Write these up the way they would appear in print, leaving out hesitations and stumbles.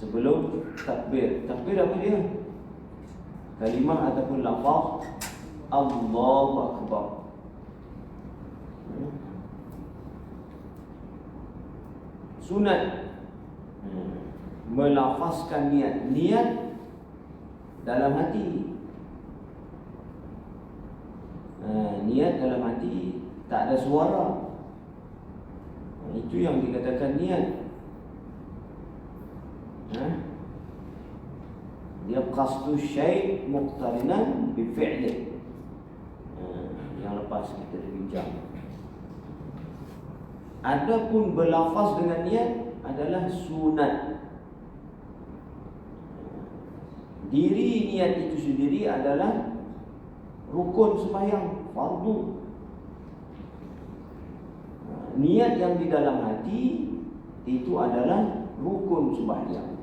sebelum takbir. Takbir apa dia? Kalimah ataupun lafaz Allahu Akbar. Sunat melafazkan niat dalam hati. Niat dalam hati, tak ada suara. Itu yang dikatakan niat. Dia qasdu syai' muqtarinan bi fi'li. Yang lepas kita dah bincang. Adapun berlafaz dengan niat adalah sunat. Diri niat itu sendiri adalah rukun sembahyang, fardu. Niat yang di dalam hati itu adalah rukun sembahyang.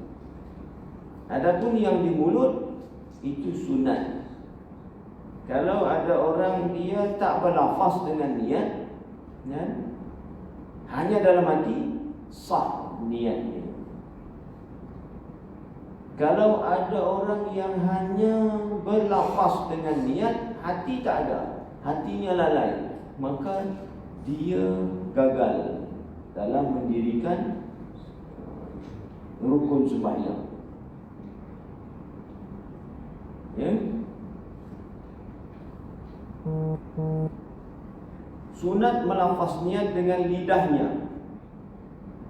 Adapun yang di mulut itu sunat. Kalau ada orang dia tak berlafaz dengan niat, hanya dalam hati, sah niatnya. Kalau ada orang yang hanya berlafaz dengan niat, hati tak ada, hatinya lalai, maka dia gagal dalam mendirikan rukun sembahyang. Sunat melafaz niat dengan lidahnya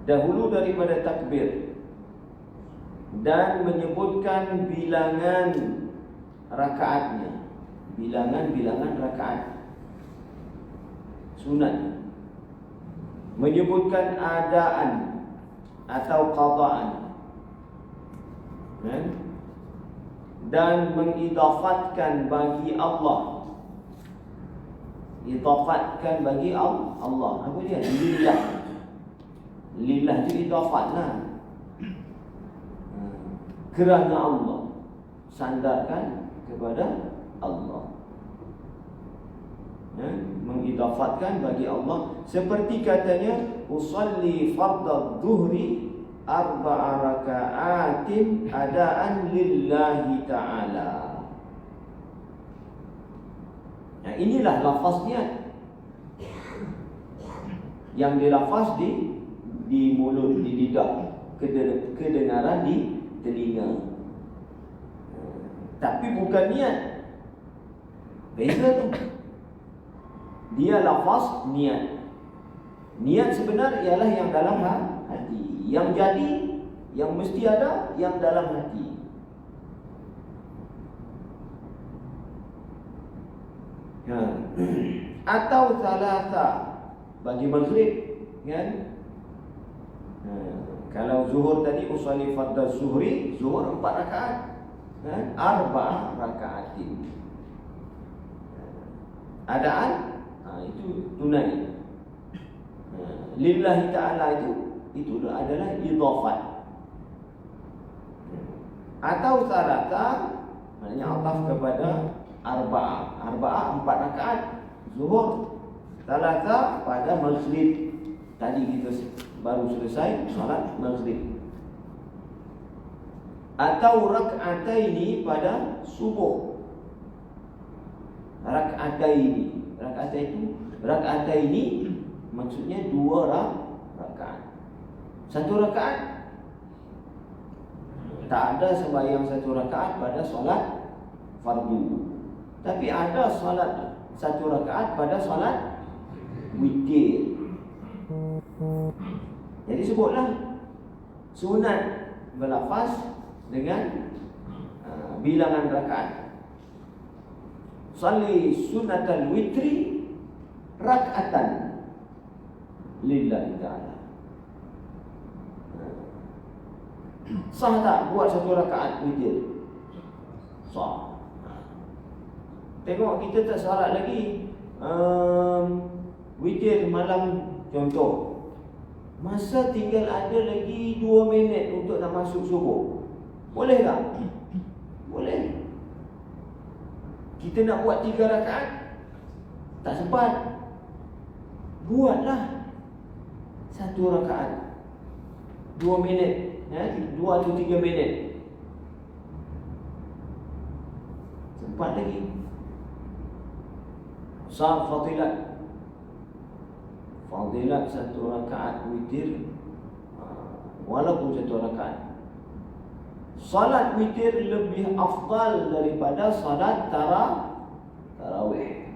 dahulu daripada takbir dan menyebutkan bilangan rakaatnya, bilangan rakaat. Sunat menyebutkan adaan atau qadaan, dan mengidafatkan bagi Allah. Idafatkan bagi Allah. Apa dia? Lillah. Lillah itu idafatlah. Kerana Allah. Sandarkan kepada Allah. Mengidafatkan bagi Allah. Seperti katanya, usalli fardad dhuhri arba'a raka'atin adaan lillahi ta'ala. Nah, inilah lafaz niat yang dilafaz di mulut, di lidah, kedengaran di telinga. Tapi bukan niat. Beza tu. Dia lafaz niat. Niat sebenar ialah yang dalam hati. Yang jadi, yang mesti ada, yang dalam hati. Atau salasa bagi maghrib, kan? Kalau zuhur tadi usalli fardhu zuhri, zuhur 4 rakaat, kan? 4 rakaatin. Adaan, itu tunai. Lillahi ta'ala itu adalah idhafat. Atau salasa, maknanya ataf kepada arba'ah, 4 rakaat zuhur, salasa pada maghrib. Tadi kita baru selesai salat maghrib. Atau rak'ataini pada subuh. Rak'ataini maksudnya 2 rakaat. 1 rakaat tak ada sembahyang 1 rakaat pada solat fardu. Tapi ada solat 1 rakaat pada solat witir. Jadi sebutlah sunat berlafaz dengan bilangan rakaat. Salli sunatal witri rak'atan lillahi ta'ala. Sah tak buat 1 rakaat witir? Sah. Tengok kita tak solat lagi witir malam contoh. Masa tinggal ada lagi 2 minit untuk nak masuk subuh. Boleh tak? Boleh. Kita nak buat 3 rakaat, tak sempat. Buatlah 1 rakaat 2 minit, 2 atau 3 minit. Sempat lagi. Sal fadilat. Fadilat satu rakaat witir, walaupun satu rakaat. Salat witir lebih afdal daripada salat tarawih.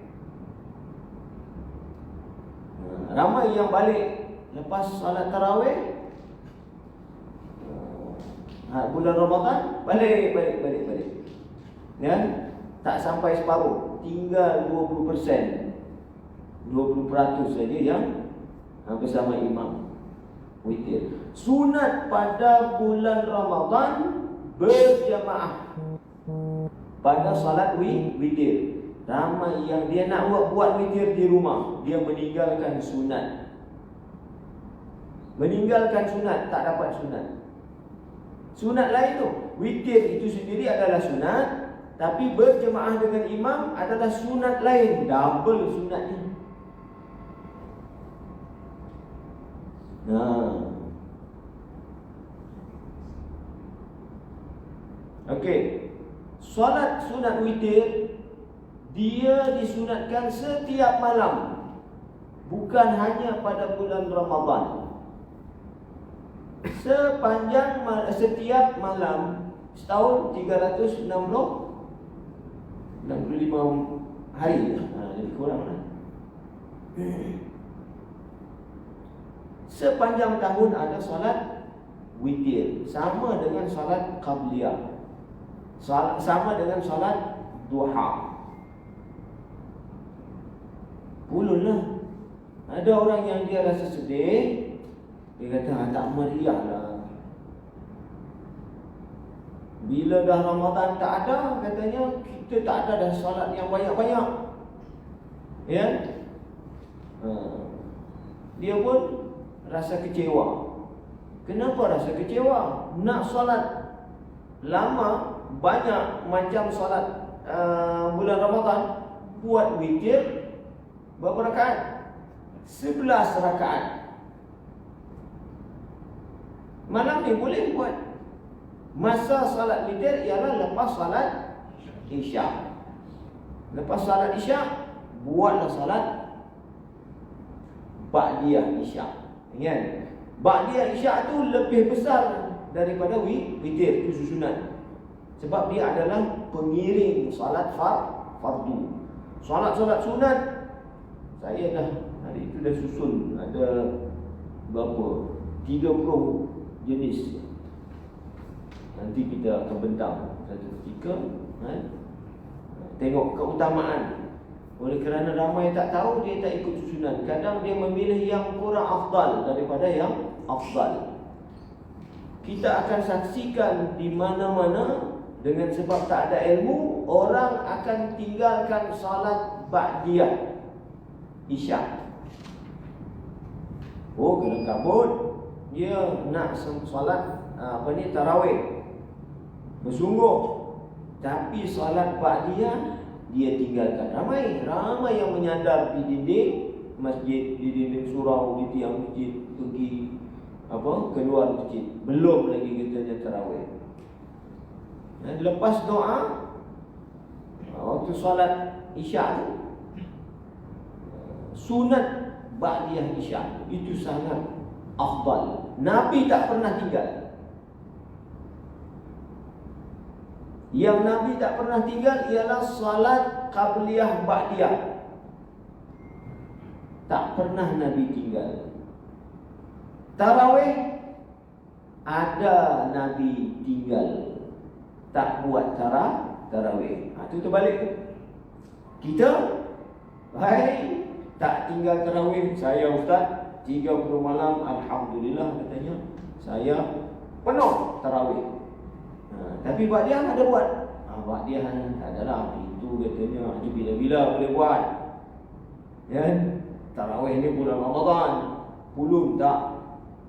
Ramai yang balik lepas salat tarawih, bulan Ramadan, balik. Ya, tak sampai separuh, tinggal 20%, 20% saja yang bersama imam witir. Sunat pada bulan Ramadan berjamaah pada salat witir. Ramai yang dia nak buat witir di rumah, dia meninggalkan sunat. Meninggalkan sunat, tak dapat sunat. Sunat lain tu, witir itu sendiri adalah sunat, tapi berjemaah dengan imam adalah sunat lain, double sunatnya. Okey. Solat sunat witir dia disunatkan setiap malam, bukan hanya pada bulan Ramadan. Sepanjang setiap malam, setahun 365 hari. Jadi kurang lah. Sepanjang tahun ada salat witir, sama dengan salat qabliyah, sama dengan salat duha. Ulunlah. Ada orang yang dia rasa sedih, dia kata tak meriah lah. Bila dah Ramadan tak ada, katanya kita tak ada dah salat yang banyak-banyak. Ya? Dia pun rasa kecewa. Kenapa rasa kecewa? Nak salat lama, banyak macam salat bulan Ramadan, buat witir berapa rakaat? 11 rakaat. Malam ni boleh buat. Masa salat witir ialah lepas salat Isyak. Lepas salat Isyak, buatlah salat Ba'diyah Isyak. Ingat, Ba'diyah Isyak tu lebih besar daripada witir, itu susunan. Sebab dia adalah pengiring salat fardu. Salat-salat sunat saya dah hari itu dah susun ada berapa? 30 jenis. Nanti kita akan bentang satu ketika, tengok keutamaan. Oleh kerana ramai tak tahu, dia tak ikut susunan. Kadang dia memilih yang kurang afdal daripada yang afdal. Kita akan saksikan di mana-mana, dengan sebab tak ada ilmu, orang akan tinggalkan salat Ba'diyah Isyak. Oh, kena kabut, dia nak salat tarawih bersungguh, tapi salat Ba'diyah dia tinggalkan. Ramai yang menyandar di dinding masjid, di dinding surau, di tiang masjid, pergi keluar masjid, belum lagi katanya tarawih. Lepas doa, waktu salat Isyak tu, sunat Ba'diyah Isyak itu sangat afdal. Nabi tak pernah tinggal. Yang Nabi tak pernah tinggal ialah salat qabliyah Ba'diyah. Tak pernah Nabi tinggal. Tarawih ada Nabi tinggal, tak buat tarawih. Itu terbalik. Kita tak tinggal tarawih. Saya Ustaz 30 malam, alhamdulillah katanya, saya penuh tarawih. Tapi Ba'diyah ada buat. Ba'diyah tak adalah, itu katanya bila-bila boleh buat. Ya, tarawih ni bulan Ramadan, belum tak.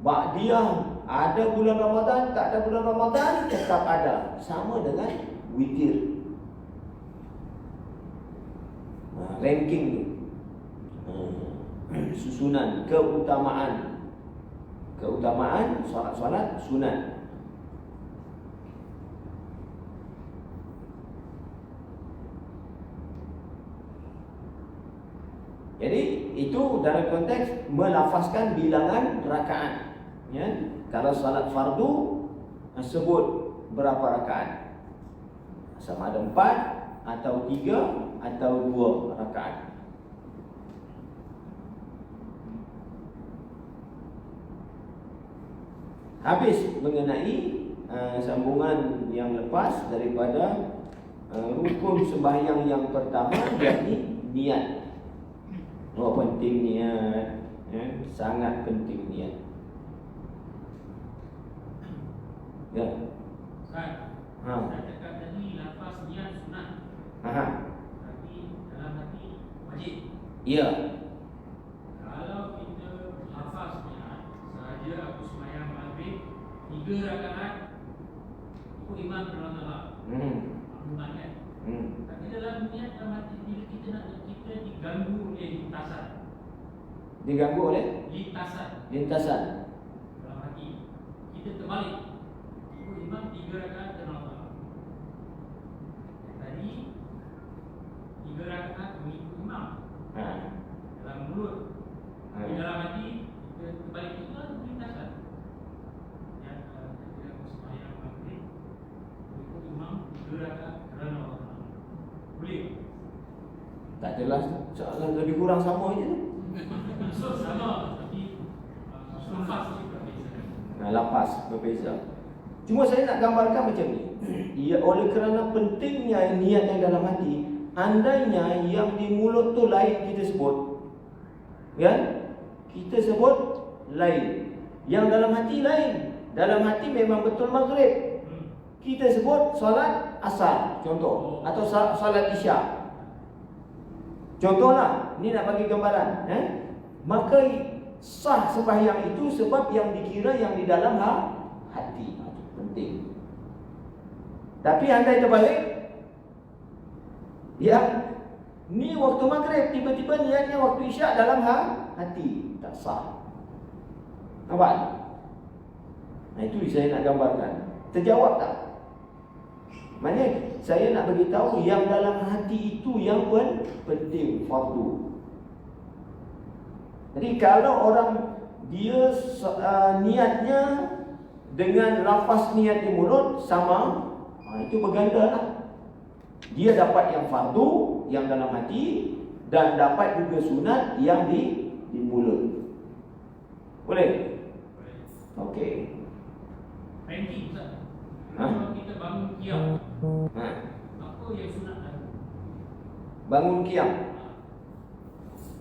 Ba'diyah ada bulan Ramadan, tak ada bulan Ramadan, tetap ada. Sama dengan witir. Ranking ni, susunan, keutamaan salat-salat sunat. Jadi itu dalam konteks melafazkan bilangan rakaat. Ya, kalau salat fardu sebut berapa rakaat, sama ada 4 atau 3 atau 2 rakaat. Habis mengenai sambungan yang lepas daripada rukun sembahyang yang pertama, yakni niat. Oh, penting niat, ya, sangat penting niat. Ya. Ustaz, saya cakap tadi lafaz niat sunat. Tapi dalam hati wajib. Ya. Kalau kita lafaz niat sahaja aku sembahyang maghrib 3 rakaat ikut imam dalam bukan kan? Tapi dalam niat dalam hati bila kita diganggu oleh lintasan. Diganggu oleh lintasan dalam hati, kita terbalik ikut imam 3 rakaat dan Allah. Tadi 3 rakaat mengikut imam dalam mulut, di dalam hati kita terbalik, itu kan lintasan. Yang ketika aku sembahyang maghrib ikut imam 3 rakaat kerana Allah. Boleh? tak jelas, soalan lebih kurang sama je. So, sama, tapi lafaz berbeza. Lapas berbeza. Cuma saya nak gambarkan macam ni. Ya, oleh kerana pentingnya niat yang dalam hati, andainya yang di mulut tu lain kita sebut, kan? Kita sebut lain, yang dalam hati lain. Dalam hati memang betul maghrib, kita sebut solat asar contoh, atau solat isyak contohlah. Ni nak bagi gambaran, maka sah sembahyang itu sebab yang dikira yang di dalam hati. Penting. Tapi andai terbalik, yang ni waktu maghrib, tiba-tiba niatnya waktu isyak dalam hati, tak sah. Nampak? Nah, itu saya nak gambarkan. Terjawab tak? Maknanya saya nak beritahu yang dalam hati itu yang penting, fardu. Jadi kalau orang dia niatnya dengan lafaz niat di mulut sama, itu berganda lah. Dia dapat yang fardu yang dalam hati dan dapat juga sunat yang di mulut. Boleh? Okey. Ranking Ustaz. Kalau kita bangun qiyam, apa yang sunat dulu? Bangun qiyam,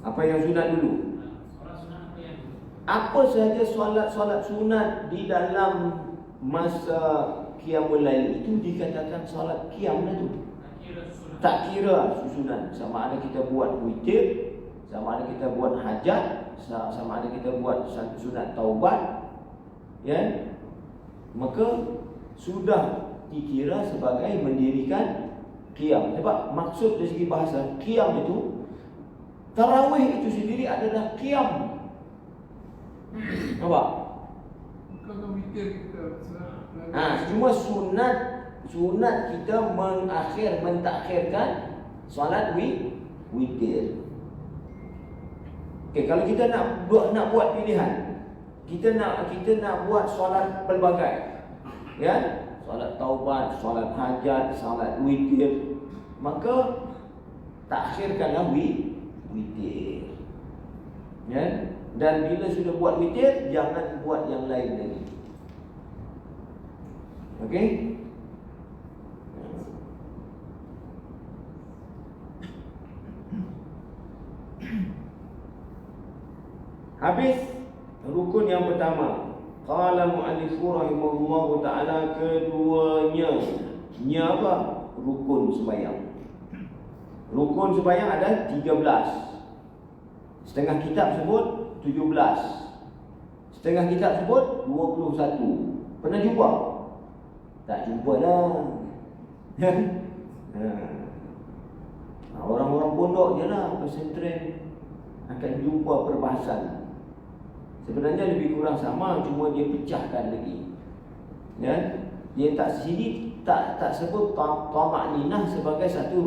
apa yang sunat dulu? Solat sunat apa yang dulu? Apa sahaja solat sunat di dalam masa qiyamul lail itu dikatakan solat qiyam lah tu. Tak kira susunan. Sama ada kita buat witir, sama ada kita buat hajat, sama ada kita buat sunat taubat, ya, maka sudah dikira sebagai mendirikan qiyam. Sebab maksud dari segi bahasa qiyam itu, tarawih itu sendiri adalah qiyam. Nampak? Kalau witir kita Cuma sunat kita mentakhirkan solat witir. Okey, kalau kita nak buat pilihan, kita nak buat solat pelbagai, ya, solat taubat, solat hajat, solat witir, maka takhirkanlah witir, ya. Dan bila sudah buat witir, jangan buat yang lain lagi. Okey? Habis rukun yang pertama. Qala mu'allifu rahimahullahu ta'ala, keduanya apa? Rukun sembahyang. Rukun sembahyang ada 13. Setengah kitab sebut 17. Setengah kitab sebut 21. Pernah jumpa? Tak jumpa dah. Orang-orang pondok je lah, pesantren akan jumpa perbahasan. Sebenarnya lebih kurang sama, cuma dia pecahkan lagi. Ya? Dia tak sini tak sebut tamak ninah sebagai satu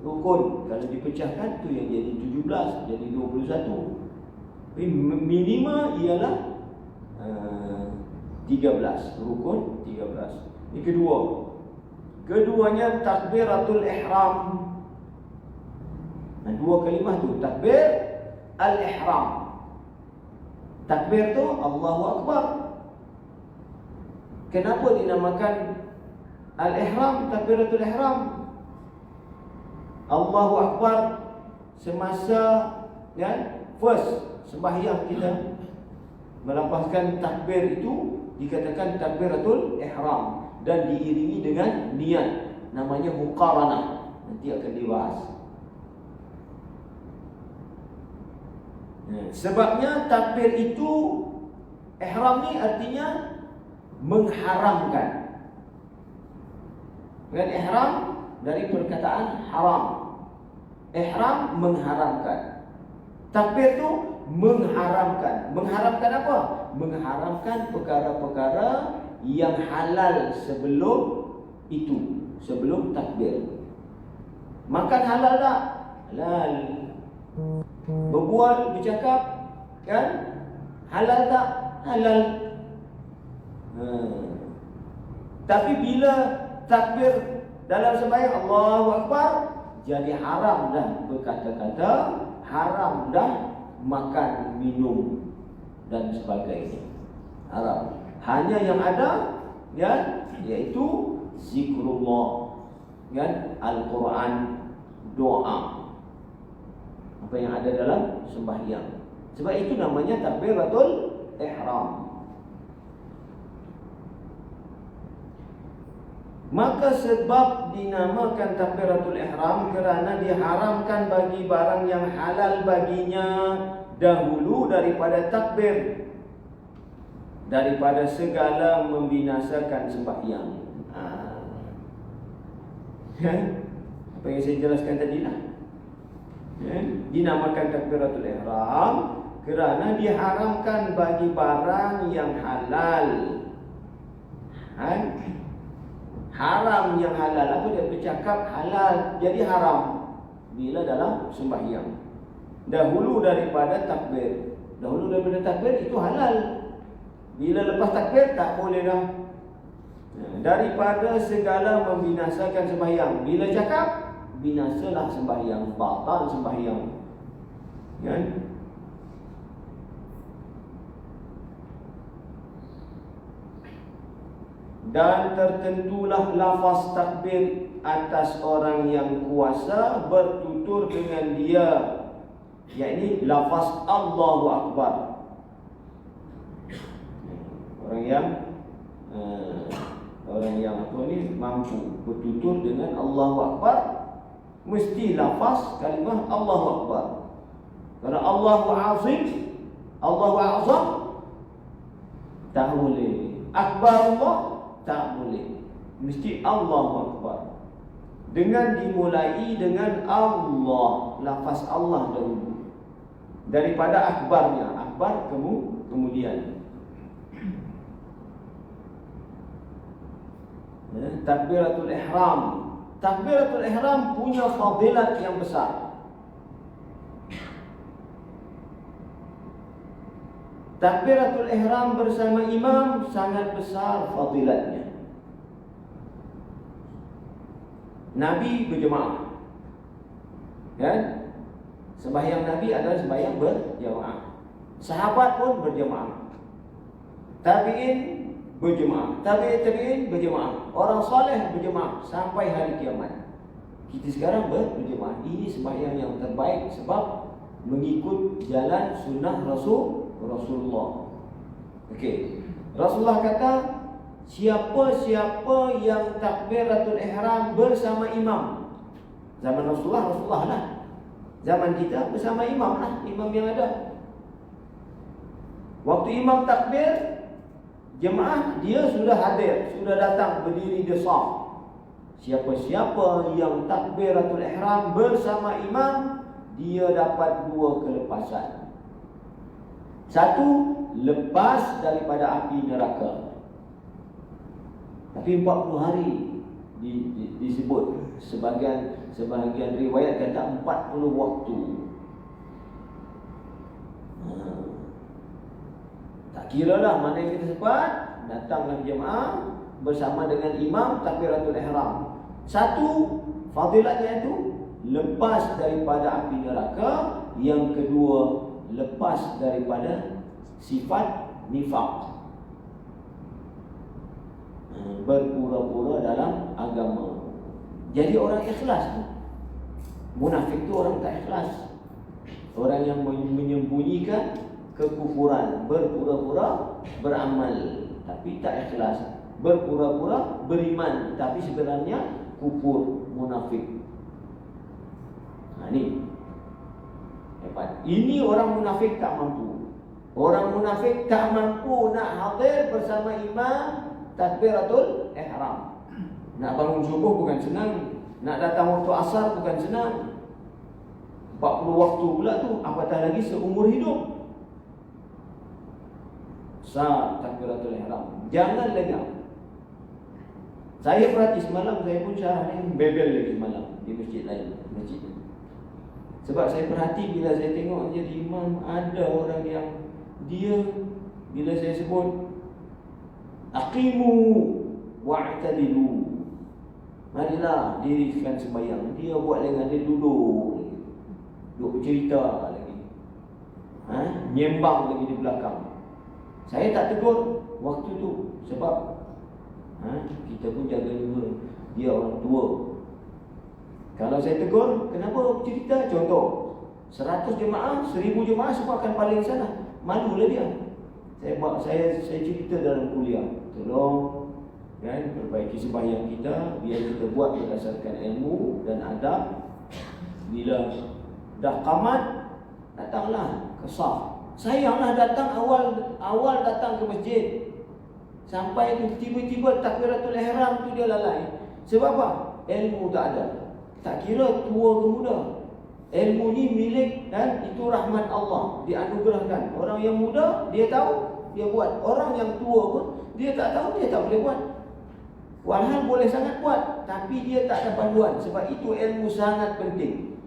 rukun. Kalau dipecahkan tu yang jadi 17, jadi 21. Tapi minimal ialah 13, rukun 13. Ini kedua. Keduanya takbiratul ihram. Nah, dua kalimah tu, takbir al-ihram. Takbir tu Allahu Akbar. Kenapa dinamakan al-ihram, takbiratul ihram? Allahu Akbar semasa first sembahyang kita melafazkan takbir itu dikatakan takbiratul ihram dan diiringi dengan niat, namanya muqaranah. Nanti akan dibahas. Sebabnya takbir itu, ihram ni artinya mengharamkan. Kan ihram dari perkataan haram. Ihram mengharamkan. Takbir tu mengharamkan. Mengharamkan apa? Mengharamkan perkara-perkara yang halal sebelum itu, sebelum takbir. Makan halal tak? Halal. Berbual, bercakap, kan? Halal tak? Halal. Tapi bila takbir dalam sembahyang Allahu Akbar, jadi haram dah berkata-kata, haram dah makan, minum dan sebagainya. Haram. Hanya yang ada, iaitu zikrullah, Al-Quran, doa. Apa yang ada dalam sembahyang. Sebab itu namanya takbiratul ihram. Maka sebab dinamakan takbiratul ihram kerana diharamkan bagi barang yang halal baginya dahulu daripada takbir, daripada segala membinasakan sembahyang. Apa yang saya jelaskan tadi lah. Dinamakan takbiratul ihram kerana diharamkan bagi barang yang halal. Haram yang halal. Apa dia bercakap halal jadi haram bila dalam sembahyang. Dahulu daripada takbir. Dahulu daripada takbir itu halal. Bila lepas takbir tak boleh dah. Daripada segala membinasakan sembahyang. Bila cakap binasalah sembahyang, batal sembahyang. Kan? Dan tertentulah lafaz takbir atas orang yang kuasa bertutur dengan dia, yakni lafaz Allahu Akbar. Orang yang mampu bertutur dengan Allahu Akbar, mesti lafaz kalimah Allahu Akbar. Kalau Allahu Azim, Allahu Azam, tak boleh. Akbar Allah, tak boleh. Mesti Allahu Akbar. Dengan dimulai dengan Allah, lafaz Allah dahulu. Daripada akbarnya, akbar kemudian. Takbiratul ihram. Takbiratul ihram punya fadilat yang besar. Takbiratul ihram bersama imam sangat besar fadilatnya. Nabi berjemaah. Kan? Sembahyang Nabi adalah sembahyang berjemaah. Sahabat pun berjemaah. Tabi'in berjemaah. Tabi'in berjemaah. Orang soleh berjemaah sampai hari kiamat. Kita sekarang berjemaah. Ini sembahyang yang terbaik sebab mengikut jalan sunnah Rasulullah. Okey. Rasulullah kata, siapa-siapa yang takbiratul ihram bersama imam. Zaman Rasulullah lah. Zaman kita bersama imam lah, imam yang ada. Waktu imam takbir, jemaah dia sudah hadir, sudah datang berdiri di saf. Siapa-siapa yang takbiratul ihram bersama imam, dia dapat dua kelepasan. Satu, lepas daripada api neraka. Tapi 40 hari disebut. Sebahagian riwayat kata 40 waktu. Tak kira lah mana yang kita sempat, datanglah jemaah bersama dengan imam takbiratul ihram. Satu, fadilatnya itu lepas daripada api neraka. Yang kedua, lepas daripada sifat nifaq, berpura-pura dalam agama. Jadi orang ikhlas tu. Munafik tu orang tak ikhlas. Orang yang menyembunyikan kekufuran, berpura-pura beramal tapi tak ikhlas, berpura-pura beriman tapi sebenarnya kufur, munafik. Ini hebat. Ini orang munafik tak mampu. Orang munafik tak mampu nak hadir bersama imam takbiratul ihram. Nak bangun subuh bukan senang, nak datang waktu asar bukan senang. 40 waktu pula tu, apatah lagi seumur hidup. Sah takbiratul ihram. Jangan lengah. Saya perhati semalam, saya pun syarah ni bebel lagi semalam di masjid lain, masjid. Sebab saya perhati bila saya tengok jadi imam, ada orang yang dia bila saya sebut aqimu wa'tadilu, marilah dirikan sembahyang, dia buat dengan dia duduk bercerita lagi, nyembang lagi di belakang. Saya tak tegur waktu tu sebab kita pun jaga juga, dia orang tua. Kalau saya tegur, kenapa cerita? Contoh 100 jemaah, 1000 jemaah semua akan paling sana, malulah dia. Saya cerita dalam kuliah, tolong kan perbaiki sembahyang kita, biar kita buat berdasarkan ilmu dan adab. Bila dah qamat, datanglah ke saf. Sayanglah datang awal datang ke masjid, sampai tu tiba-tiba takbiratul ihram tu dia lalai. Sebab apa? Ilmu tak ada. Tak kira tua ke muda, ilmu ni milik dan itu rahmat Allah, dianugerahkan. Orang yang muda dia tahu, dia buat. Orang yang tua pun dia tak tahu, dia tak boleh buat. Walhal boleh sangat buat, tapi dia tak ada panduan. Sebab itu ilmu sangat penting.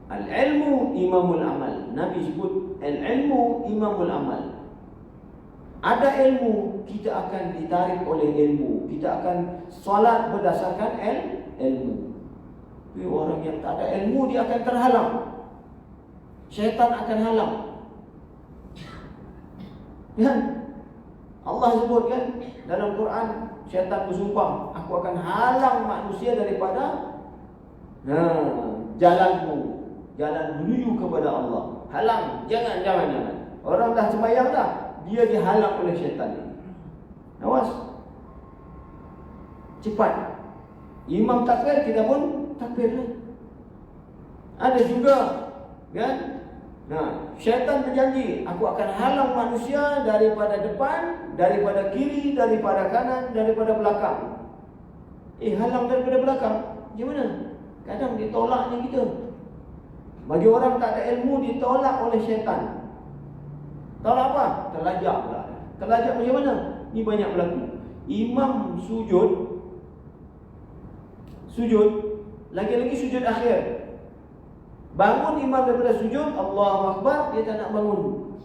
Al-ilmu imamul amal. Nabi sebut al-ilmu imamul amal. Ada ilmu, kita akan ditarik oleh ilmu. Kita akan solat berdasarkan ilmu. Tapi orang yang tak ada ilmu, dia akan terhalang. Syaitan akan halang. Kan? Allah sebutkan dalam Quran, syaitan bersumpah, aku akan halang manusia daripada jalanmu, jalan menuju kepada Allah. Halang, jangan. Orang dah sembahyang dah, dia dihalang oleh syaitan ini. Awas. Cepat. Imam takbir, kita pun takbirlah. Ada juga kan? Syaitan berjanji, aku akan halang manusia daripada depan, daripada kiri, daripada kanan, daripada belakang. Halang daripada belakang, gimana? Kadang ditolaknya kita. Bagi orang tak ada ilmu, ditolak oleh syaitan. Tolak apa? Terlajak pula. Terlajak macam mana? Ini banyak berlaku. Imam sujud, lagi-lagi sujud akhir. Bangun imam daripada sujud, Allahu Akbar, dia tak nak bangun.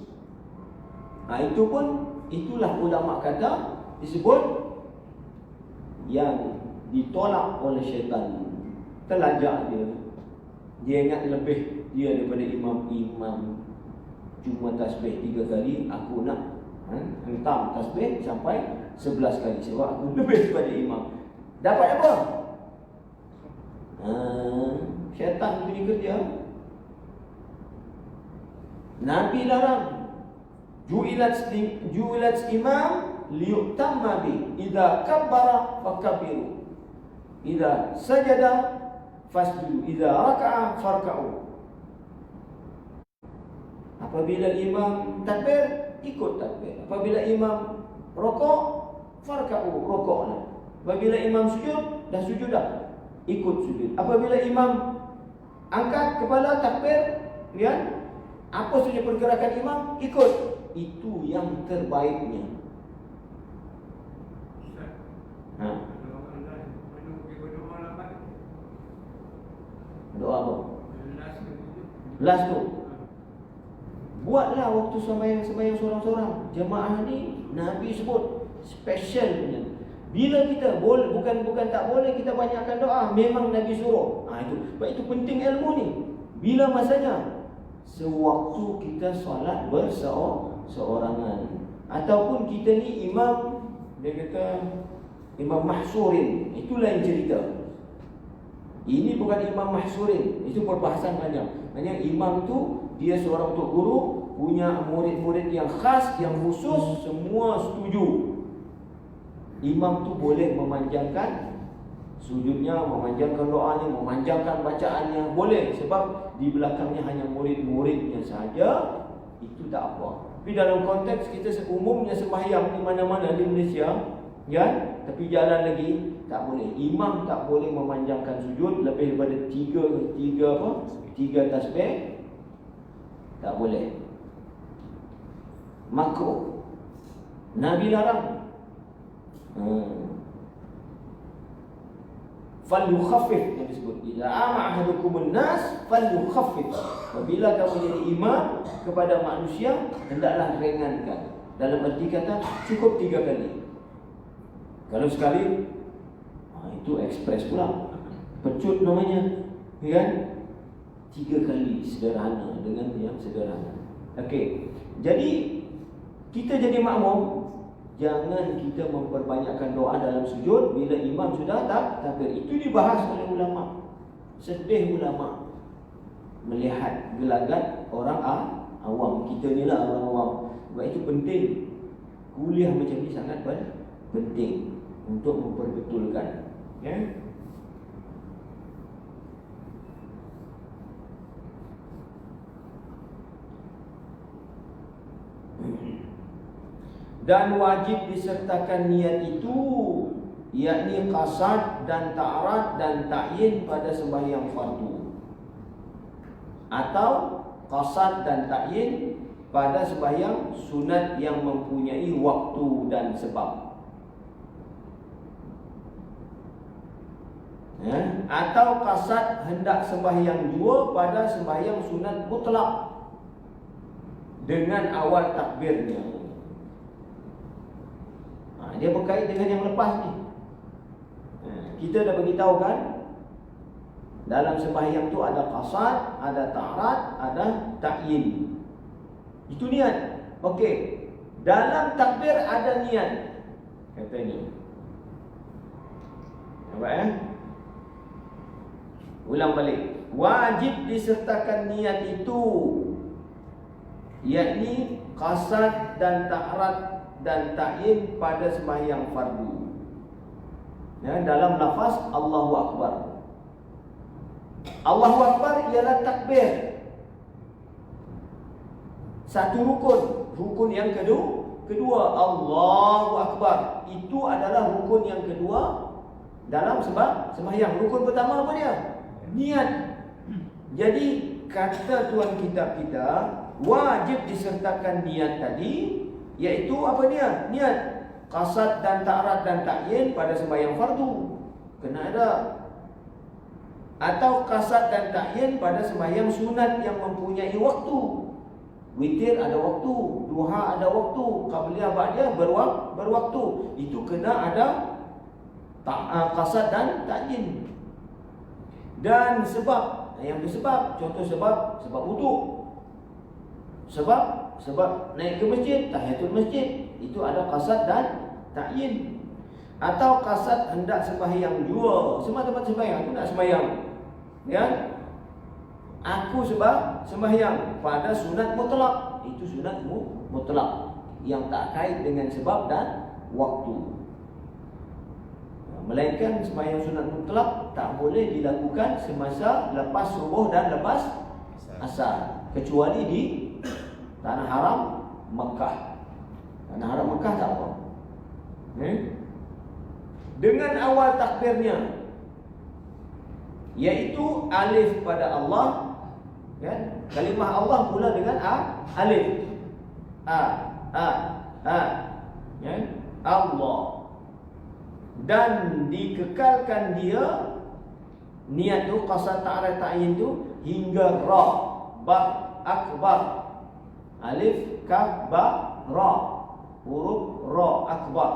Itu pun, itulah ulama kata, disebut yang ditolak oleh syaitan. Terlajak dia. Dia ingat lebih dia daripada imam. Cuma tasbih 3 kali, aku nak hentam tasbih sampai 11 kali. Sebab aku lebih daripada imam. Dapat apa? Syaitan punya kerja. Nabi larang, ju'ilat imam liyutamma bi, idza kabbara fakabbiru, idza sajada fasjudu, idza raka'a farka'u. Apabila imam takbir, ikut takbir. Apabila imam rokok, farka'u, rokoklah. Apabila imam sujud, dah sujud dah, ikut sujud. Apabila imam angkat kepala takbir, lihat apa saja pergerakan imam, ikut. Itu yang terbaiknya. apa? Last tu. Last tu. Buatlah waktu sembahyang seorang-seorang. Jemaah ni Nabi sebut special punya. Bila kita boleh, bukan tak boleh kita banyakkan doa, memang Nabi suruh. Itu. Sebab itu penting ilmu ni. Bila masanya? Sewaktu kita solat berseorangan. Ataupun kita ni imam, dia kata imam mahsurin. Itu lain cerita. Ini bukan imam mahsurin. Itu perbahasan banyak. Maksudnya imam tu dia seorang tok guru, punya murid-murid yang khas, yang khusus, semua setuju. Imam tu boleh memanjangkan sujudnya, memanjangkan doanya, memanjangkan bacaannya, boleh. Sebab di belakangnya hanya murid-muridnya saja. Itu tak apa. Tapi dalam konteks kita umumnya sembahyang di mana-mana di Malaysia, kan? Tapi jalan lagi tak boleh. Imam tak boleh memanjangkan sujud lebih daripada tiga tasbih. Tak boleh. Makruh. Nabi larang. Falyukhaffif, yang disebut ila ahadukumun nas falyukhaffif. Apabila kamu jadi imam kepada manusia, hendaklah ringankan. Dalam arti kata cukup 3 kali. Kalau sekali, itu ekspres pula, pecut namanya, kan? 3 kali sederhana dengan yang sederhana. Okey. Jadi kita jadi makmum, jangan kita memperbanyakkan doa dalam sujud bila imam sudah takbir. Itu dibahas oleh ulama. Sedih ulama melihat gelagat orang awam. Kita ni lah orang awam. Sebab itu penting. Kuliah macam ni sangat penting untuk memperbetulkan. Ya. Dan wajib disertakan niat itu, yakni qasad dan ta'rad dan ta'yin pada sembahyang fardu, atau qasad dan ta'yin pada sembahyang sunat yang mempunyai waktu dan sebab, atau qasad hendak sembahyang jua pada sembahyang sunat mutlak dengan awal takbirnya. Dia berkait dengan yang lepas ni. Kita dah beritahu kan, dalam sembahyang tu ada qasad, ada ta'rad, ada ta'yin. Itu niat. Okey. Dalam takbir ada niat. Kata ni. Nampak Ulang balik. Wajib disertakan niat itu, yakni qasad dan ta'rad dan ta'yin pada sembahyang fardu. Dalam lafaz Allahu Akbar. Allahu Akbar ialah takbir. Satu rukun yang kedua Allahu Akbar. Itu adalah rukun yang kedua dalam sembahyang. Rukun pertama apa dia? Niat. Jadi kata tuan kitab kita, wajib disertakan niat tadi, iaitu apa dia? Niat qasad dan ta'rad dan ta'yin pada sembahyang fardu. Kena ada. Atau qasad dan ta'yin pada sembahyang sunat yang mempunyai waktu. Witir ada waktu, duha ada waktu, qabliyah ba'diyah berwaktu. Itu kena ada qasad dan ta'yin. Dan sebab, yang bersebab, contoh sebab wuduk. Sebab naik ke masjid, tahiyatul masjid, itu ada qasad dan ta'yin. Atau qasad hendak sembahyang jua, semata-mata sembahyang, aku nak sembahyang, ya, aku sembahyang pada sunat mutlak. Itu sunat mutlak yang tak kait dengan sebab dan waktu. Melainkan sembahyang sunat mutlak tak boleh dilakukan semasa lepas subuh dan lepas asar, kecuali di Tanah Haram Mekah. Tanah Haram Mekah tak apa. Dengan awal takbirnya, iaitu alif pada Allah, kan? Kalimah Allah mula dengan alif. Ya? Allah. Dan dikekalkan dia Niat tu qasad ta'ala ta'yin tu hingga ra, ba, akbar, alif, kaf, ba, ra, huruf ra akbar.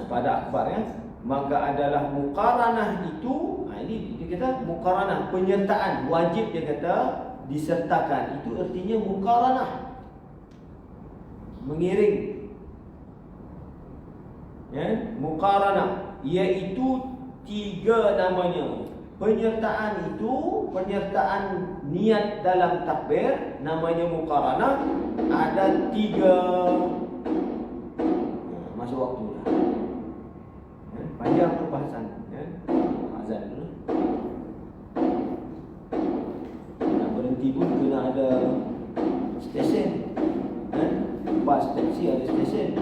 Pada akbar ya, maka adalah muqaranah itu. Ini dia kata muqaranah, penyertaan wajib, dia kata disertakan. Itu artinya muqaranah, mengiring. Ya, muqaranah iaitu 3 namanya. Penyertaan itu, penyertaan niat dalam takbir namanya muqaranah, ada 3. Masuk waktu dah. Panjang perbahasan ya. Azan dulu. Nak berhenti pun kena ada stesen. Bas taksi ada stesen.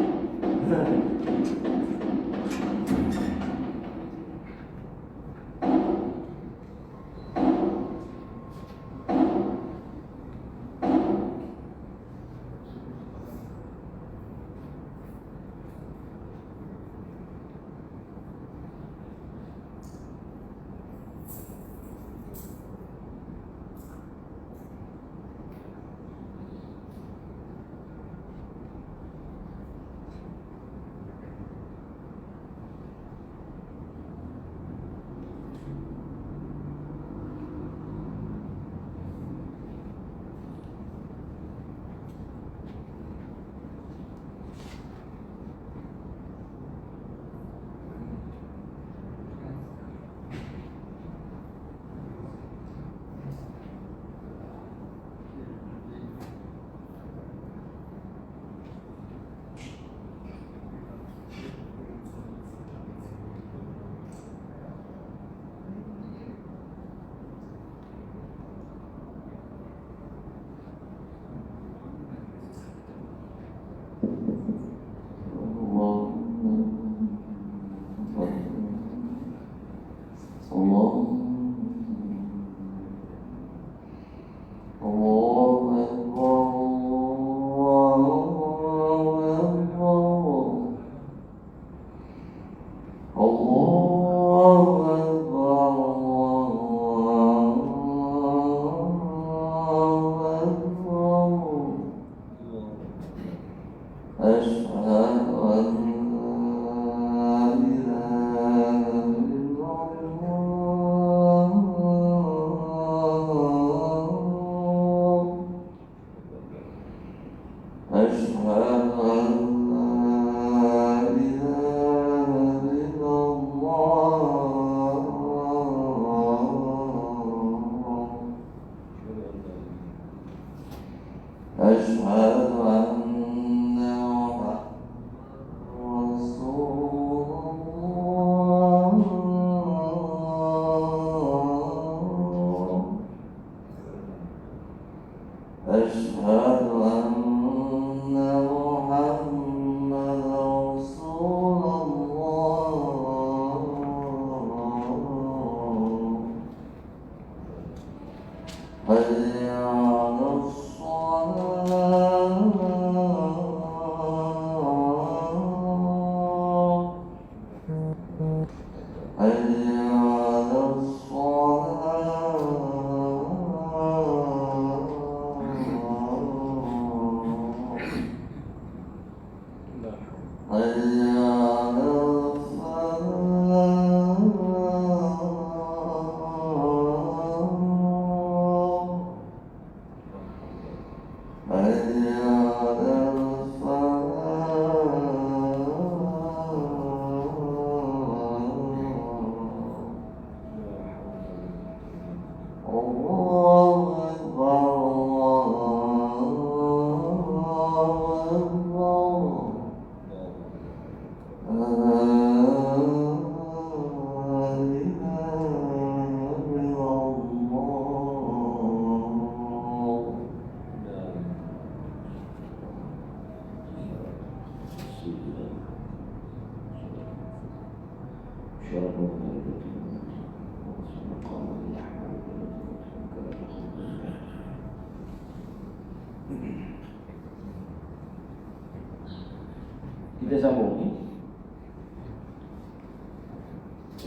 Kita sambung ni.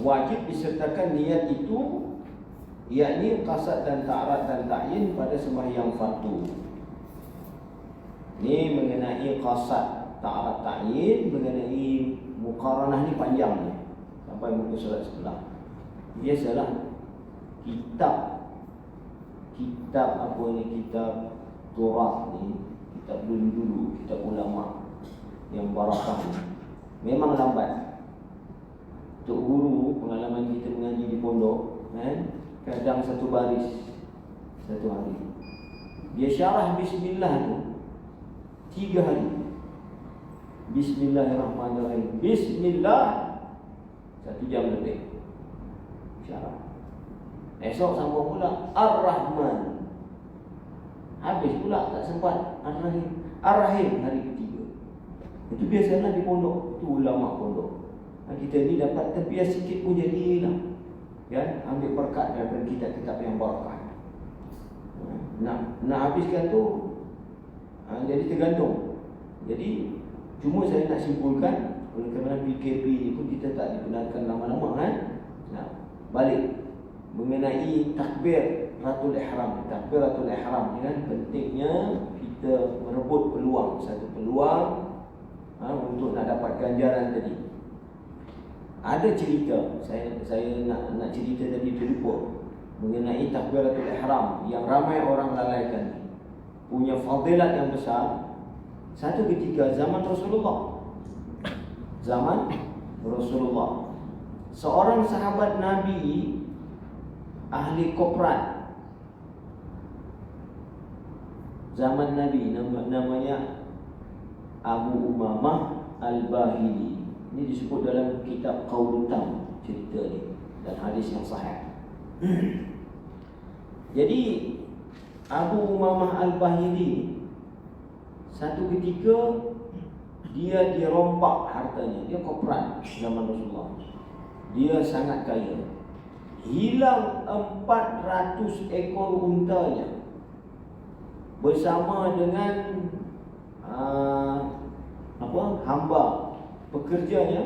wajib disertakan niat itu, yakni qasad dan ta'arad dan ta'yin pada sembahyang fardu. Ini mengenai qasad, ta'arad, ta'yin. Mengenai muqaranah ni panjang ni, sampai muka surat sebelah. Biasalah kitab apa ni, kitab Torah ni, kitab dulu, kitab ulama yang barakah ni memang lambat. Untuk guru, pengalaman kita mengaji di pondok, kadang satu baris satu hari. Dia syarah bismillah tu 3 hari. Bismillahirrahmanirrahim, bismillah 1 jam lebih syarah. Esok sambung pula Ar-Rahman, habis pula tak sempat Ar-Rahim. Ar-Rahim hari ketiga. Itu biasalah di pondok, itu ulama pondok. Kita ni dapat terbiasa sikit pun jadilah, kan? Ambil berkat daripada kitab-kitab yang barakah. Nak habiskan tu, jadi tergantung. Jadi cuma saya nak simpulkan, oleh kerana PKP ni pun kita tak digunakan lama-lama, kan? Nah, balik mengenai takbiratul ihram. Takbiratul ihram ni kan pentingnya kita merebut peluang, satu peluang untuk nak dapat ganjaran tadi. Ada cerita, saya nak cerita tadi terlupa mengenai takbiratul ihram yang ramai orang lalaikan, punya fadilat yang besar. Satu ketika zaman Rasulullah, seorang sahabat Nabi ahli koprat zaman Nabi, namanya Abu Umamah Al-Bahili. Ini disebut dalam kitab Qaulun Tam, cerita ni, dan hadis yang sahih. Jadi Abu Umamah Al-Bahili satu ketika dia dirompak hartanya. Dia koprat zaman Rasulullah, dia sangat kaya. Hilang 400 ekor untanya bersama dengan hamba pekerjanya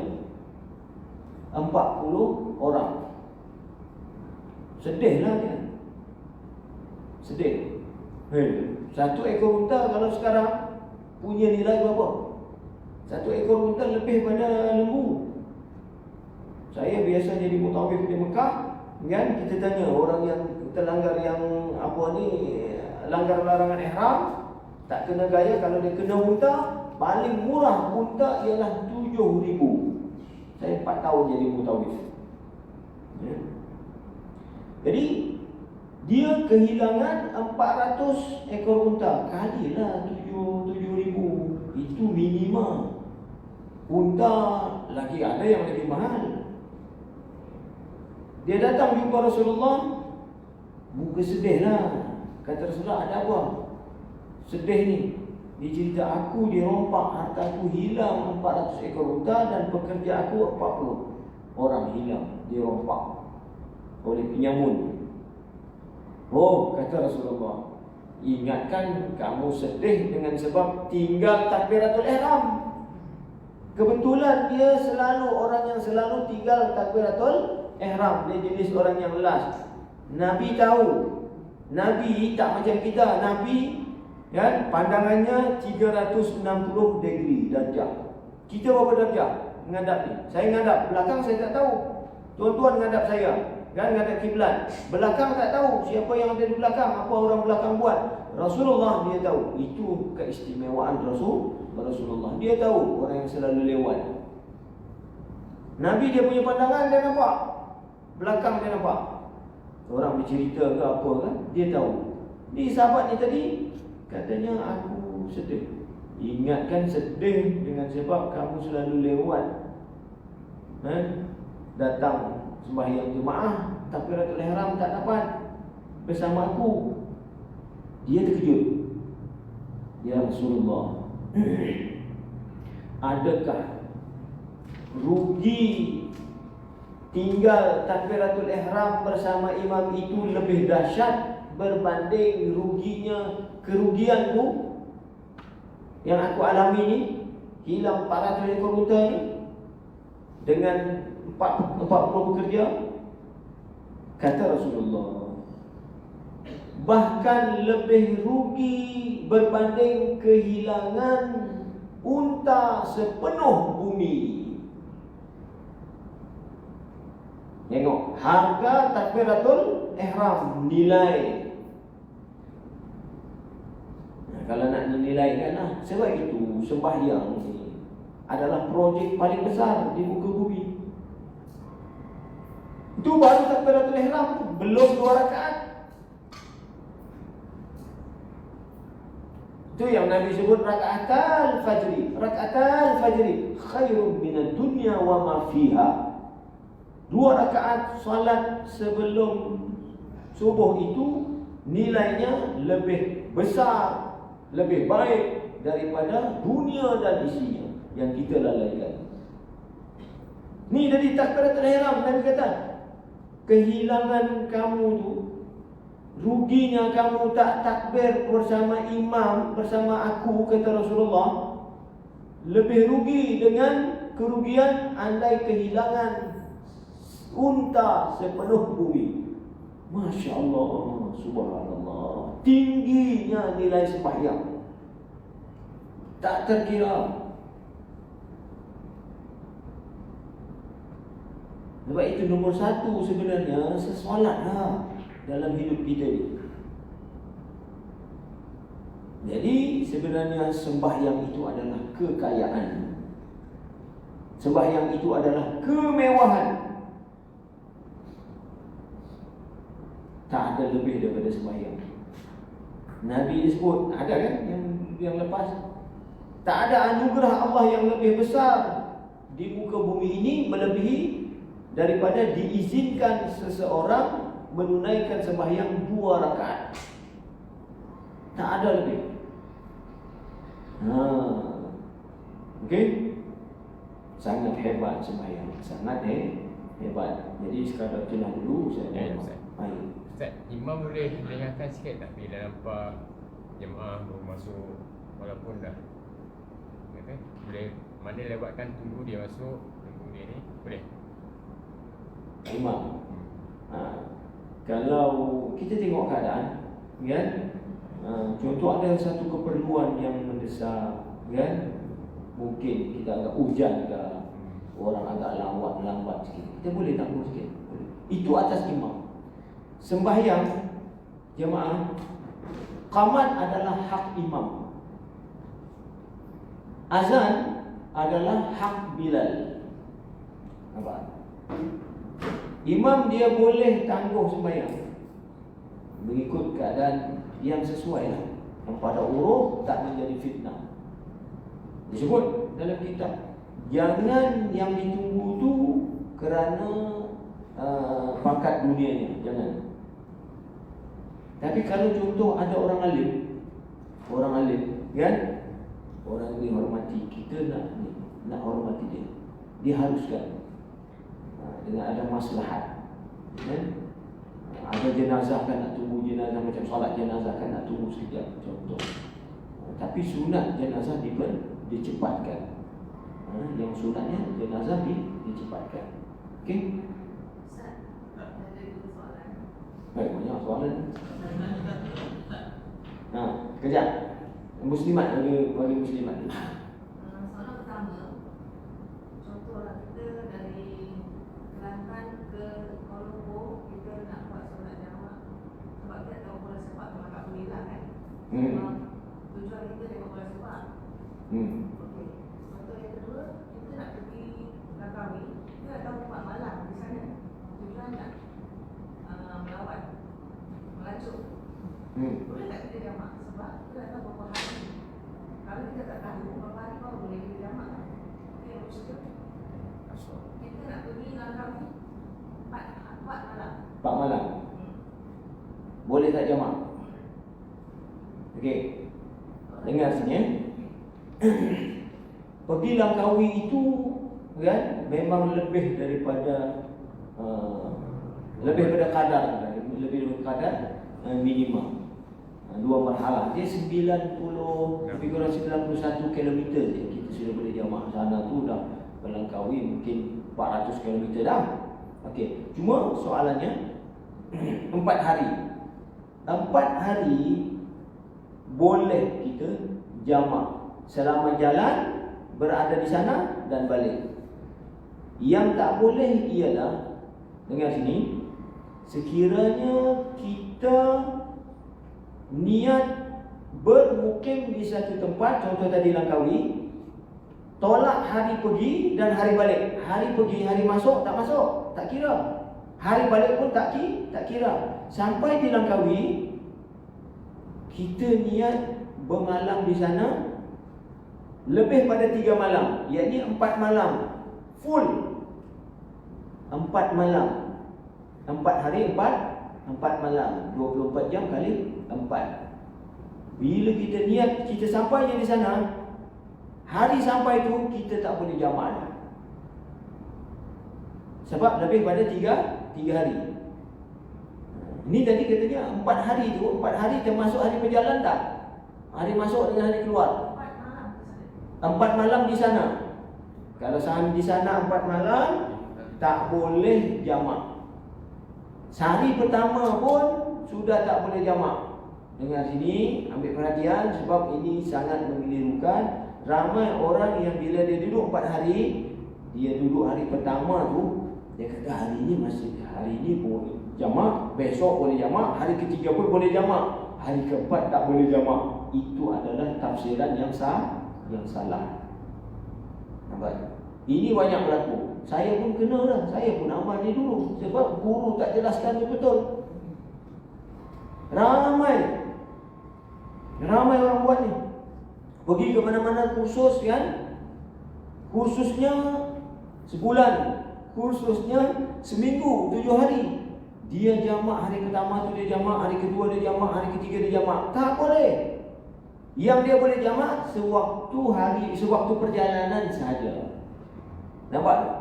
40 orang. Sedihlah dia. Sedih. Satu ekor unta kalau sekarang punya nilai berapa? Satu ekor unta lebih pada lembu. Saya biasa jadi mutawif di Mekah, kan? Kita tanya orang yang terlanggar yang langgar larangan ihram, tak kena gaya. Kalau dia kena unta, paling murah unta ialah 7,000. Saya 4 tahun jadi mutawif. Jadi dia kehilangan 400 ekor unta. Kalilah 7,000. Itu minimum. Unta lagi ada yang lebih mahal. Dia datang jumpa Rasulullah, muka sedih lah. Kata Rasulullah, ada apa? Sedih ni. Dia cerita, aku dirompak, hartaku hilang 400 ekor unta dan pekerja aku 40 orang hilang, dirompak oleh penyamun. Oh, kata Rasulullah, ingatkan kamu sedih dengan sebab tinggal takbiratul ihram. Kebetulan dia selalu orang yang selalu tinggal takbiratul ihram. Dia jenis orang yang last. Nabi tahu. Nabi tak macam kita. Nabi kan pandangannya 360 degree darjah. Kita berapa darjah menghadap ni? Saya menghadap belakang, saya tak tahu. Tuan-tuan menghadap saya, kan, menghadap kiblat. Belakang tak tahu siapa yang ada di belakang, apa orang belakang buat. Rasulullah dia tahu. Itu keistimewaan Rasulullah. Dia tahu orang yang selalu lewat. Nabi dia punya pandangan, dia nampak. Belakang dia nampak. Orang bercerita ke apa kan, dia tahu. Ni sahabat ni tadi katanya, aku sedih. Ingatkan sedih dengan sebab kamu selalu lewat, datang sembahyang jemaah takbiratul ihram tak dapat bersama aku. Dia terkejut. Ya Rasulullah, adakah rugi tinggal takbiratul ihram bersama imam itu lebih dahsyat berbanding kerugianku yang aku alami ni, hilang 400 ekor unta ni, dengan 40 pekerja? Kata Rasulullah, bahkan lebih rugi berbanding kehilangan unta sepenuh bumi. Tengok, harga takbiratul ihram, nilai. Kalau nak dinilaikan lah, sebab itu sembahyang ini adalah projek paling besar di muka bumi. Itu baru takbiratul ihram, belum 2 rakaat. Itu yang Nabi sebut rakaatal fajri. Rakaatal fajri khairun minad dunya wa ma fiha. 2 rakaat salat sebelum subuh itu nilainya lebih besar, lebih baik daripada dunia dan isinya yang kita lalaikan. Ni dari takbiratul ihram, Nabi kata, kehilangan kamu tu, ruginya kamu tak takbir bersama imam, bersama aku, kata Rasulullah, lebih rugi dengan kerugian andai kehilangan unta sepenuh bumi. Masya Allah, subhanallah, tingginya nilai sembahyang, tak terkira. Sebab itu nombor 1 sebenarnya, sesolatlah dalam hidup kita ni. Jadi sebenarnya sembahyang itu adalah kekayaan. Sembahyang itu adalah kemewahan. Tak ada lebih daripada sembahyang. Nabi disebut, ada kan yang lepas, tak ada anugerah Allah yang lebih besar di muka bumi ini melebihi daripada diizinkan seseorang menunaikan sembahyang 2 rakaat. Tak ada lebih. Okey? Sangat hebat sembahyang, sangat hebat. Jadi sekadar itulah dulu saya baik. Ustaz, imam boleh dengarkan sikit tak bila nampak jemaah baru masuk walaupun dah kata boleh mana lewatkan tunggu dia masuk, tunggu dia ni, boleh? Imam. Kalau kita tengok keadaan, kan? Contoh ada satu keperluan yang mendesak, kan? Mungkin kita agak hujan ke, orang agak lambat sikit, kita boleh tangguh sikit. Boleh. Itu atas imam. Sembahyang jemaah, qamat adalah hak imam. Azan adalah hak Bilal. Nampak? Imam dia boleh tangguh sembahyang mengikut keadaan yang sesuai lah, yang pada uruf tak menjadi fitnah. Disebut dalam kitab, jangan yang ditunggu tu kerana pangkat dunianya, jangan. Tapi kalau contoh ada orang alim, kan, orang yang dihormati, kita nak hormati dia, diharuskan dengan ada maslahat, kan? Ada jenazah kan nak tunggu jenazah, macam solat jenazah kan nak tunggu sekejap, contoh. Tapi sunat jenazah dicepatkan. Yang sunatnya jenazah dicepatkan. Okey? Ustaz, ada 2 soalan. Baik, banyak soalan. Kejap. Muslimat bagi muslimat. Soalan pertama, contohlah kita dari Kelantan ke Kuala Lumpur, kita nak buat solat jamak. Sebab kita tahu bola sepak tu agak Mila kan. Tujuan kita tengok bola sepak. Okey. Contoh yang kedua, kita nak pergi Langkawi, kita nak tahu tempat malam di sana. Tujuan nak melawat, melacuk. Boleh tak kita jamak? Sebab kita tak tahu berapa hari. Kalau kita tak tahu berapa hari baru boleh kita jamak. Itu yang bersyukur. Kita nak pergi Langkawi 4 malam. 4 malam. Boleh tak jamak? Okey. Dengar sini ya. Pergi Langkawi itu kan memang lebih daripada kadar minimum. 2 marhalah. Dia 90 lebih kurang 91 km je kita sudah boleh jamak. Sana tu dah ke Langkawi mungkin 400 km dah. Okey, cuma soalannya 4 hari. 4 hari boleh kita jamak selama jalan, berada di sana dan balik. Yang tak boleh ialah, dengar sini, sekiranya kita niat bermukim di satu tempat, contoh tadi Langkawi, tolak hari pergi dan hari balik. Hari pergi, hari masuk, tak masuk, tak kira. Hari balik pun tak kira. Sampai di Langkawi, kita niat bermalam di sana lebih pada 3 malam, iaitu 4 malam full. 4 malam, 4 hari 4 malam, 24 jam kali 4. Bila kita niat, kita sampai di sana, hari sampai tu kita tak boleh jamak dah. Sebab lebih pada 3 hari. Ini tadi katanya 4 hari tu, 4 hari termasuk hari berjalan tak? Hari masuk dengan hari keluar. 4 malam di sana. Kalau sehari di sana 4 malam, tak boleh jamak. Sehari pertama pun sudah tak boleh jamak. Dengar sini, ambil perhatian sebab ini sangat mengelirukan. Ramai orang yang bila dia duduk 4 hari, dia duduk hari pertama tu, dia kata hari ini boleh jamak, besok boleh jamak, hari ketiga pun boleh jamak, hari keempat tak boleh jamak. Itu adalah tafsiran yang salah. Nampak? Ini banyak berlaku. Saya pun kena lah. Saya pun amal ni dulu sebab guru tak jelaskan betul. Ramai orang buat ni. Pergi ke mana-mana kursus kan? Kursusnya sebulan, kursusnya seminggu, 7 hari. Dia jamak hari pertama tu dia jamak, hari kedua dia jamak, hari ketiga dia jamak. Tak boleh. Yang dia boleh jamak sewaktu perjalanan sahaja. Nampak tak?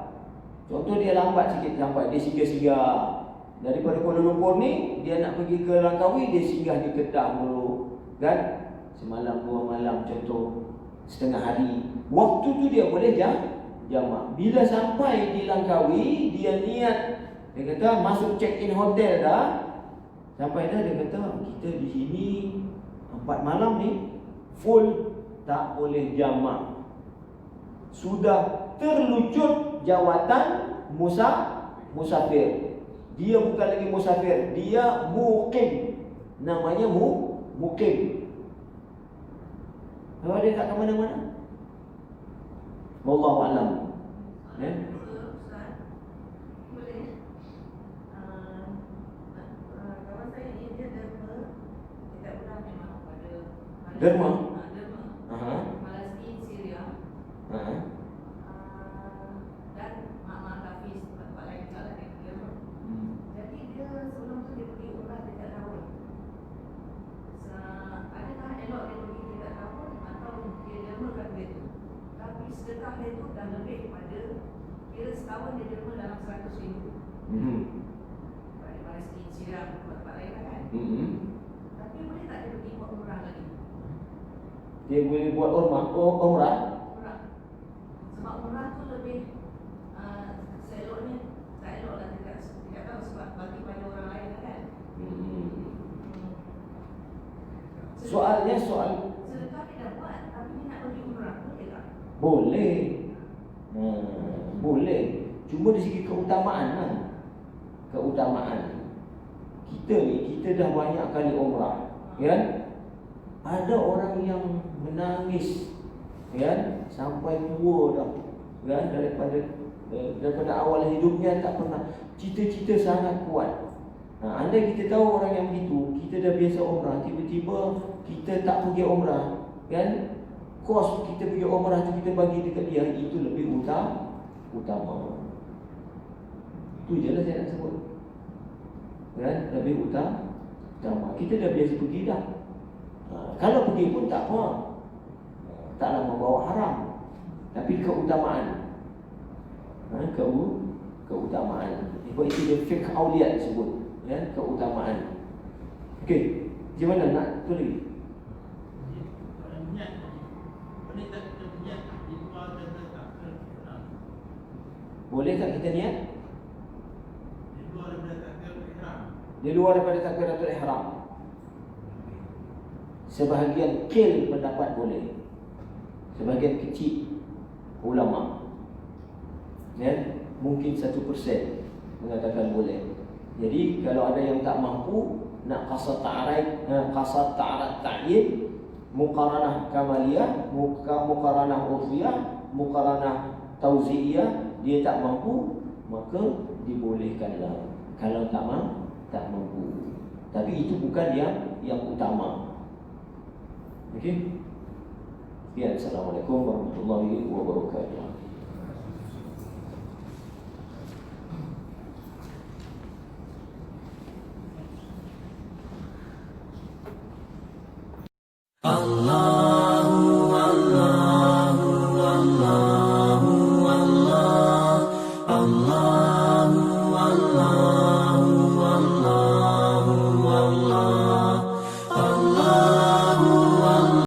Contoh dia lambat sikit sampai, dia singgah-singgah. Daripada Kuala Lumpur ni, dia nak pergi ke Langkawi, dia singgah di Kedah dulu. Kan? Semalam 2 malam contoh, setengah hari. Waktu tu dia boleh jamak. Bila sampai di Langkawi, dia niat, dia kata masuk check-in hotel dah. Sampai dah dia kata kita di sini 4 malam ni full, tak boleh jamak. Sudah terlucut jawatan musafir. Dia bukan lagi musafir, dia mukim. Namanya mukim. Kalau dia tak ke mana-mana. Wallahu a'lam. Derma. Palestin, Syria. Dan Mak Hafiz tempat lain kalau dia derma. Jadi dia sebelum tu dia pergi umrah dekat Tahun. Adakah elok dia pergi dekat Tahun atau dia dermakan duit tu? Tapi sedekah dia tu dah lebih pada, kira setahun dia derma dalam 100,000. Pada Palestin, Syria, tempat lain kan? Tapi boleh tak dia pergi buat umrah lagi? Dia boleh buat umrah. Sebab umrah tu lebih seloknya tak elok lah, tidak tahu sebab bagi pada orang lain kan. Soalnya Sedekah dia dah buat, tapi dia nak pergi umrah, boleh tak? boleh. Boleh. Cuma dari segi keutamaan lah. Keutamaan. Kita dah banyak kali umrah, kan? Ada orang yang menangis, kan? Sampai tua dah, kan? Daripada awal hidupnya tak pernah. Cita-cita sangat kuat. Andai kita tahu orang yang begitu, kita dah biasa umrah, tiba-tiba kita tak pergi umrah, kan? Kos kita pergi umrah tu kita bagi dekat dia, itu lebih utama. Itu je lah saya nak sebut, kan? Lebih utama. Kita dah biasa pergi dah. Kalau pergi pun tak apa, taklah membawa haram. Tapi keutamaan, keutamaan. Sebab itu dia fiqh awliya disebut, ya, keutamaan. Okey, macam mana nak tu lagi? Boleh Boleh tak kita niat? Di luar daripada takbiratul ihram. Di luar daripada takbiratul ihram. Sebahagian qil pendapat boleh. Sebahagian kecil ulama, ya, mungkin 1% mengatakan boleh. Jadi kalau ada yang tak mampu nak qasad ta'arad ta'yin, muqaranah kamaliyah, muqaranah urfiyah, muqaranah tauzi'iyah, dia tak mampu, maka dibolehkanlah. Kalau tak mampu. Tapi itu bukan yang utama. Okey. Ya, assalamualaikum warahmatullahi wabarakatuh.